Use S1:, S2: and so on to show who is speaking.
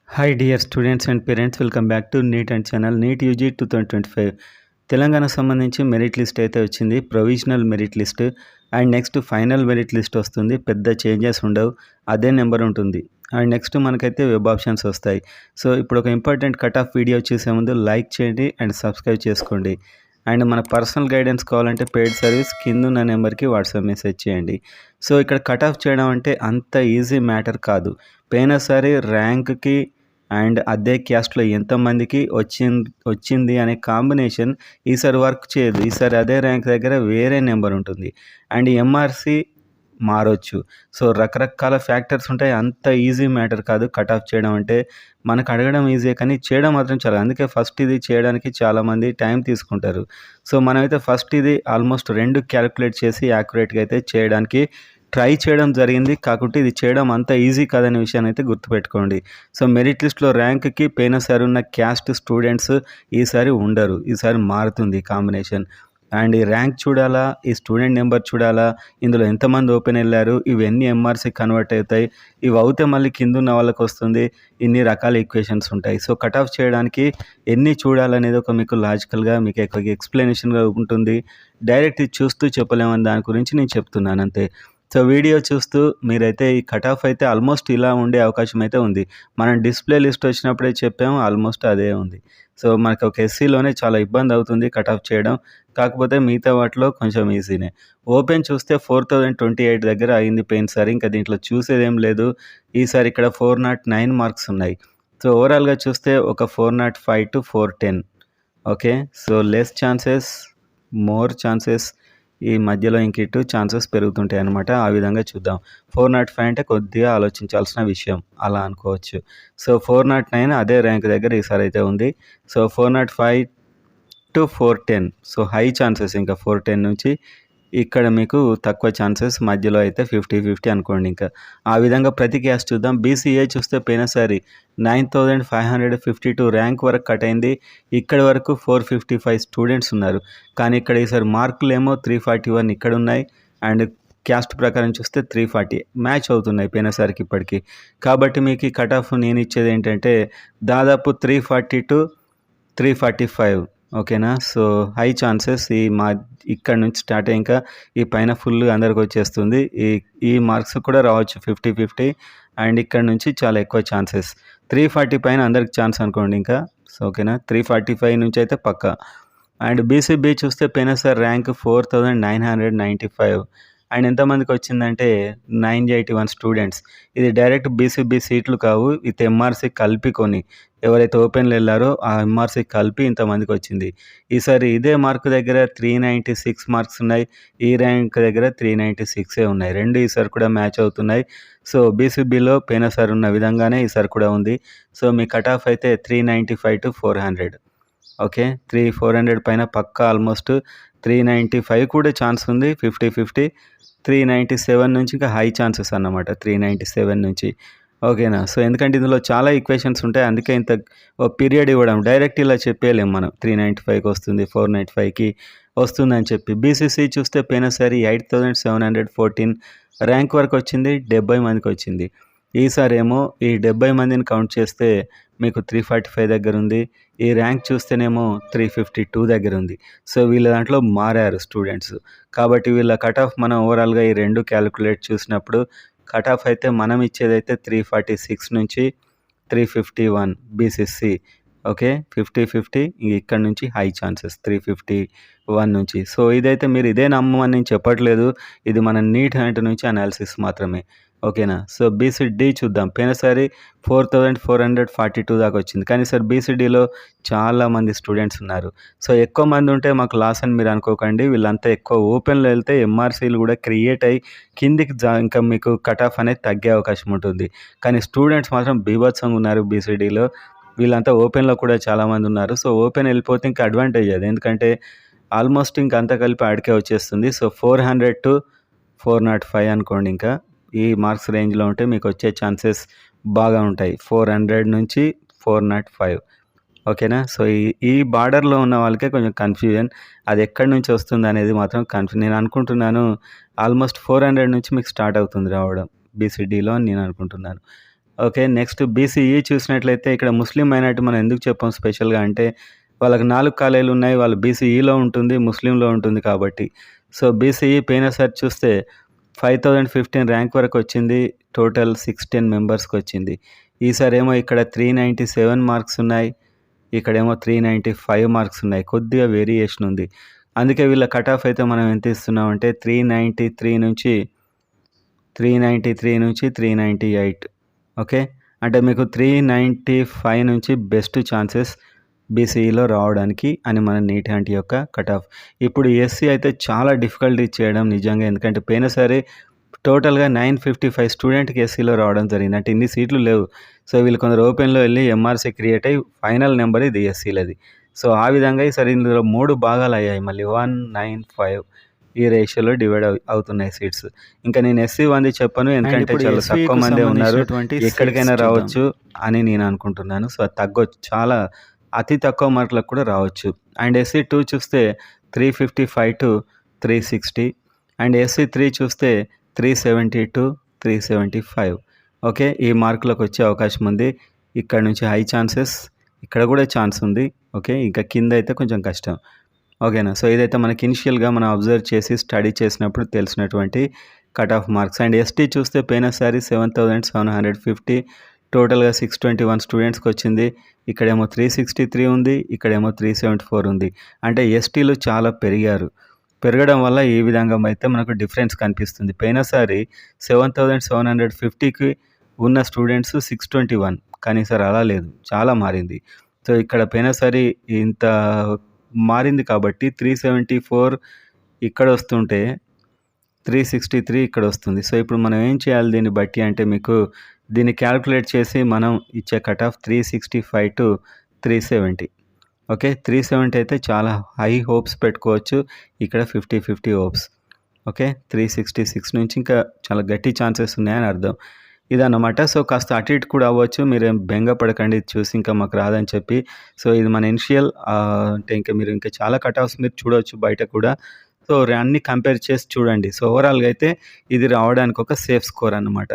S1: Hi dear students and parents, welcome back to NEET and channel NEET UG 2025 Telangana సంబంధించి merit list అయితే వచ్చింది. Provisional merit list and next final merit list వస్తుంది. పెద్ద changes ఉండవు, అదే number ఉంటుంది. And next మనకైతే వెబ్ ఆప్షన్స్ వస్తాయి. సో ఇప్పుడు ఒక ఇంపార్టెంట్ కట్ ఆఫ్ వీడియో చూసే ముందు లైక్ చేయండి అండ్ సబ్స్క్రైబ్ చేసుకోండి. అండ్ మన పర్సనల్ గైడెన్స్ కావాలంటే పెయిడ్ సర్వీస్ కింద ఉన్న నెంబర్కి వాట్సాప్ మెసేజ్ చేయండి. సో ఇక్కడ కట్ ఆఫ్ చేయడం అంటే అంత ఈజీ మ్యాటర్ కాదు. పోయినసారి ర్యాంక్కి అండ్ అదే క్యాస్ట్లో ఎంతమందికి వచ్చింది అనే కాంబినేషన్ ఈసారి వర్క్ చేయదు. ఈసారి అదే ర్యాంక్ దగ్గర వేరే నెంబర్ ఉంటుంది అండ్ ఎంఆర్సి మారొచ్చు. సో రకరకాల ఫ్యాక్టర్స్ ఉంటాయి. అంత ఈజీ మ్యాటర్ కాదు కట్ ఆఫ్ చేయడం అంటే. మనకు అడగడం ఈజీ కానీ చేయడం మాత్రం చాలా. అందుకే ఫస్ట్ ఇది చేయడానికి చాలామంది టైం తీసుకుంటారు. సో మనమైతే ఫస్ట్ ఇది ఆల్మోస్ట్ 2 క్యాలిక్యులేట్ చేసి యాక్యురేట్గా అయితే చేయడానికి ట్రై చేయడం జరిగింది. కాకుంటే ఇది చేయడం అంత ఈజీ కాదనే విషయాన్ని అయితే గుర్తుపెట్టుకోండి. సో మెరిట్ లిస్ట్లో ర్యాంక్కి పోయినసారి ఉన్న క్యాస్ట్ స్టూడెంట్స్ ఈసారి ఉండరు. ఈసారి మారుతుంది కాంబినేషన్. అండ్ ఈ ర్యాంక్ చూడాలా, ఈ స్టూడెంట్ నెంబర్ చూడాలా, ఇందులో ఎంతమంది ఓపెన్ వెళ్ళారు, ఇవన్నీ ఎంఆర్సీ కన్వర్ట్ అవుతాయి. ఇవి అవుతే మళ్ళీ కింద ఉన్న వాళ్ళకి వస్తుంది. ఇన్ని రకాల ఈక్వేషన్స్ ఉంటాయి. సో కట్ ఆఫ్ చేయడానికి ఎన్ని చూడాలనేది ఒక మీకు లాజికల్గా మీకు ఎక్కువ ఎక్స్ప్లెనేషన్గా ఉంటుంది. డైరెక్ట్ ఇది చూస్తూ చెప్పలేమని దాని గురించి నేను చెప్తున్నాను అంతే. సో వీడియో చూస్తూ మీరైతే ఈ కట్ ఆఫ్ అయితే ఆల్మోస్ట్ ఇలా ఉండే అవకాశం అయితే ఉంది. మనం డిస్ప్లే లిస్ట్ వచ్చినప్పుడే చెప్పాము, ఆల్మోస్ట్ అదే ఉంది. సో మనకు ఒక ఎస్సీలోనే చాలా ఇబ్బంది అవుతుంది కట్ ఆఫ్ చేయడం. కాకపోతే మిగతా వాటిలో కొంచెం ఈజీనే. ఓపెన్ చూస్తే 4028 దగ్గర అయింది పోయినసారి. ఇంకా దీంట్లో చూసేదేం లేదు. ఈసారి ఇక్కడ 409 మార్క్స్ ఉన్నాయి. సో ఓవరాల్గా చూస్తే ఒక 405 to 410. Okay, so less chances, more chances, ఈ మధ్యలో ఇంక ఇటు ఛాన్సెస్ పెరుగుతుంటాయి అన్నమాట. ఆ విధంగా చూద్దాం. 405 అంటే కొద్దిగా ఆలోచించాల్సిన విషయం అలా అనుకోవచ్చు. సో 409 అదే ర్యాంక్ దగ్గర ఈసారి అయితే ఉంది. So 405 to 410. So high chances ఇంకా 410 నుంచి. ఇక్కడ మీకు తక్కువ ఛాన్సెస్, మధ్యలో అయితే 50-50 అనుకోండి. ఇంకా ఆ విధంగా ప్రతి క్యాస్ట్ చూద్దాం. బీసీఏ చూస్తే పోయినసారి 9552 ర్యాంక్ వరకు కట్ అయింది. ఇక్కడ వరకు 455 స్టూడెంట్స్ ఉన్నారు. కానీ ఇక్కడ ఈసారి మార్కులు ఏమో 341 ఇక్కడ ఉన్నాయి అండ్ క్యాస్ట్ ప్రకారం చూస్తే 340 మ్యాచ్ అవుతున్నాయి పోయినసారికి ఇప్పటికీ. కాబట్టి మీకు ఈ కట్ ఆఫ్ నేను ఇచ్చేది ఏంటంటే దాదాపు 340 to 345. ఓకేనా. సో హై ఛాన్సెస్ ఇక్కడ నుంచి స్టార్ట్ అయ్యి ఇంకా ఈ పైన ఫుల్ అందరికి వచ్చేస్తుంది. ఈ మార్క్స్ కూడా రావచ్చు 50-50 అండ్ ఇక్కడ నుంచి చాలా ఎక్కువ ఛాన్సెస్. 340 పైన అందరికి ఛాన్స్ అనుకోండి ఇంకా. సో ఓకేనా, 345 నుంచి అయితే పక్కా. అండ్ బీసీబీ చూస్తే పోయినసారి ర్యాంక్ 4995 అండ్ ఎంతమందికి వచ్చిందంటే 981 స్టూడెంట్స్. ఇది డైరెక్ట్ బీసీబీ సీట్లు కావు, ఇది ఎంఆర్సీ కలిపి కొని ఎవరైతే ఓపెన్లు వెళ్ళారో ఆ ఎంఆర్సీ కలిపి ఇంతమందికి వచ్చింది. ఈసారి ఇదే మార్క్ దగ్గర 396 మార్క్స్ ఉన్నాయి. ఈ ర్యాంక్ దగ్గర 396 ఉన్నాయి. రెండు ఈసారి కూడా మ్యాచ్ అవుతున్నాయి. సో బీసీబీలో పోయినసారి ఉన్న విధంగానే ఈసారి కూడా ఉంది. సో మీ కట్ ఆఫ్ అయితే 395 to 400. ఓకే, 400 పైన పక్కా. ఆల్మోస్ట్ 395 కూడా ఛాన్స్ ఉంది, 50-50. 397 నుంచి ఇంకా హై ఛాన్సెస్ అన్నమాట, 397 నుంచి. ఓకేనా. సో ఎందుకంటే ఇందులో చాలా ఈక్వేషన్స్ ఉంటాయి, అందుకే ఇంత పీరియడ్ ఇవ్వడం. డైరెక్ట్ ఇలా చెప్పేయలేము మనం 395కి వస్తుంది, 495కి వస్తుంది అని చెప్పి. బీసీసీ చూస్తే పోయినసారి 8714 ర్యాంక్ వరకు వచ్చింది, 70 మందికి వచ్చింది. ఈసారి ఏమో ఈ 70 మందిని కౌంట్ చేస్తే మీకు 345 దగ్గర ఉంది. ఈ ర్యాంక్ చూస్తేనేమో 352 దగ్గర ఉంది. సో వీళ్ళ దాంట్లో మారారు స్టూడెంట్స్. కాబట్టి వీళ్ళ కట్ ఆఫ్ మనం ఓవరాల్గా ఈ రెండు క్యాలిక్యులేట్ చూసినప్పుడు కట్ ఆఫ్ అయితే మనం ఇచ్చేదైతే 346 నుంచి 351 బీసీసీ. ఓకే, 50-50. ఇక్కడ నుంచి హై ఛాన్సెస్ 351 నుంచి. సో ఇదైతే మీరు ఇదే నమ్మని నేను చెప్పట్లేదు, ఇది మన నీట్ హ్యాండ్ నుంచి అనాలిసిస్ మాత్రమే. ఓకేనా. సో బీసీడీ చూద్దాం. పోయినసారి 4442 దాకా వచ్చింది. కానీ సార్ బీసీడీలో చాలామంది స్టూడెంట్స్ ఉన్నారు. సో ఎక్కువ మంది ఉంటే మాకు లాస్ అని మీరు అనుకోకండి. వీళ్ళంతా ఎక్కువ ఓపెన్లో వెళ్తే ఎంఆర్సీలు కూడా క్రియేట్ అయ్యి కిందికి ఇంకా మీకు కట్ ఆఫ్ అనేది తగ్గే అవకాశం ఉంటుంది. కానీ స్టూడెంట్స్ మాత్రం బీభత్సంగా ఉన్నారు బీసీడీలో. వీళ్ళంతా ఓపెన్లో కూడా చాలామంది ఉన్నారు. సో ఓపెన్ వెళ్ళిపోతే ఇంకా అడ్వాంటేజ్ అది, ఎందుకంటే ఆల్మోస్ట్ ఇంకా అంతా కలిపి ఆడికే వచ్చేస్తుంది. సో 400 to 405 అనుకోండి. ఇంకా ఈ మార్క్స్ రేంజ్లో ఉంటే మీకు వచ్చే ఛాన్సెస్ బాగా ఉంటాయి, 400 నుంచి 405. ఓకేనా. సో ఈ బార్డర్లో ఉన్న వాళ్ళకే కొంచెం కన్ఫ్యూజన్, అది ఎక్కడి నుంచి వస్తుంది అనేది మాత్రం నేను అనుకుంటున్నాను ఆల్మోస్ట్ 400 నుంచి మీకు స్టార్ట్ అవుతుంది రావడం బీసీడీలో అని నేను అనుకుంటున్నాను. ఓకే. నెక్స్ట్ బీసీఈ చూసినట్లయితే ఇక్కడ ముస్లిం మైనారిటీ మనం ఎందుకు చెప్పాం స్పెషల్‌గా అంటే, వాళ్ళకి 4 కాలేజీలున్నాయి. వాళ్ళు బీసీఈలో ఉంటుంది, ముస్లింలో ఉంటుంది కాబట్టి. సో, బీసీఈ పోయినసారి చూస్తే 5015 ర్యాంక్ వరకొచ్చింది. టోటల్ 610 మెంబర్స్‌కొచ్చింది. ఈసారేమో ఇక్కడ 397 మార్క్స్ ఉన్నాయి. ఇక్కడేమో 395 మార్క్స్ ఉన్నాయి. కొద్దిగా వేరియేషన్ ఉంది. అందుకే వీళ్ళ కట్ ఆఫ్ అయితే మనం ఎంత ఇస్తున్నామంటే 393 నుంచి 398. ఓకే. అంటే మీకు 395 నుంచి బెస్ట్ ఛాన్సెస్ బీసీఈలో రావడానికి అని మన నీట్ ఆంటీ యొక్క కట్ ఆఫ్. ఇప్పుడు ఎస్సీ అయితే చాలా డిఫికల్టీ చేయడం నిజంగా. ఎందుకంటే పోయినసారి టోటల్‌గా 955 స్టూడెంట్‌కి ఎస్సీలో రావడం జరిగింది. అంటే ఇన్ని సీట్లు లేవు. సో, వీళ్ళు కొందరు ఓపెన్‌లో వెళ్లి ఎంఆర్సీ క్రియేట్ అయ్యి ఫైనల్ నెంబర్ ఇది ఎస్సీలది. సో, ఆ విధంగా ఈసారి ఇందులో 3 భాగాలయ్యాయి మళ్ళీ 195 ఈ రేషియోలో డివైడ్ అవుతున్నాయి సీట్స్. ఇంకా నేను ఎస్సీ 1ది చెప్పను. ఎందుకంటే చాలా తక్కువ మందే ఉన్నారు. ఎక్కడికైనా రావచ్చు అని నేను అనుకుంటున్నాను. సో, తగ్గొచ్చు. చాలా అతి తక్కువ మార్కులకు కూడా రావచ్చు. అండ్ ఎస్సీ 2 చూస్తే 355-360 అండ్ ఎస్సీ 3 చూస్తే 370-375. ఓకే. ఈ మార్కులకు వచ్చే అవకాశం ఉంది. ఇక్కడ నుంచి హై ఛాన్సెస్, ఇక్కడ కూడా ఛాన్స్ ఉంది. ఓకే. ఇంకా కింద అయితే కొంచెం కష్టం. ఓకేనా. సో, ఇదైతే మనకి ఇనిషియల్‌గా మనం అబ్జర్వ్ చేసి స్టడీ చేసినప్పుడు తెలిసినటువంటి cut off marks. And ST చూస్తే పోయినసారి 7750 టోటల్‌గా 621 స్టూడెంట్స్‌కొచ్చింది. ఇక్కడేమో 363 ఉంది. ఇక్కడేమో 374 ఉంది. అంటే ఎస్టీలు చాలా పెరిగారు. పెరగడం వల్ల ఈ విధంగా అయితే మనకు డిఫరెన్స్ కనిపిస్తుంది. పోయినసారి 7750కి ఉన్న స్టూడెంట్స్ 621 కానీ ఈసారి అలా లేదు. చాలా మారింది. సో, ఇక్కడ పోయినసారి ఇంత మారింది కాబట్టి 374 ఇక్కడ వస్తుంటే 363 ఇక్కడ వస్తుంది. సో, ఇప్పుడు మనం ఏం చేయాలి దీన్ని బట్టి అంటే మీకు దీన్ని క్యాలిక్యులేట్ చేసి మనం ఇచ్చే కట్ ఆఫ్ 365-370. ఓకే. 370 అయితే చాలా హై హోప్స్ పెట్టుకోవచ్చు. ఇక్కడ 50 హోప్స్. ఓకే. 366 నుంచి ఇంకా చాలా గట్టి ఛాన్సెస్ ఉన్నాయని అర్థం. ఇదన్నమాట. సో, కాస్త అటు ఇటు కూడా అవ్వచ్చు. మీరేం బెంగ పడకండి ఇది చూసి ఇంకా మాకు రాదని చెప్పి. సో, ఇది మన ఇనిషియల్ అంటే ఇంకా మీరు ఇంకా చాలా కట్ ఆఫ్స్ మీరు చూడవచ్చు బయట కూడా. సో, అన్నీ కంపేర్ చేసి చూడండి. సో, ఓవరాల్‌గా అయితే ఇది రావడానికి ఒక సేఫ్ స్కోర్ అన్నమాట.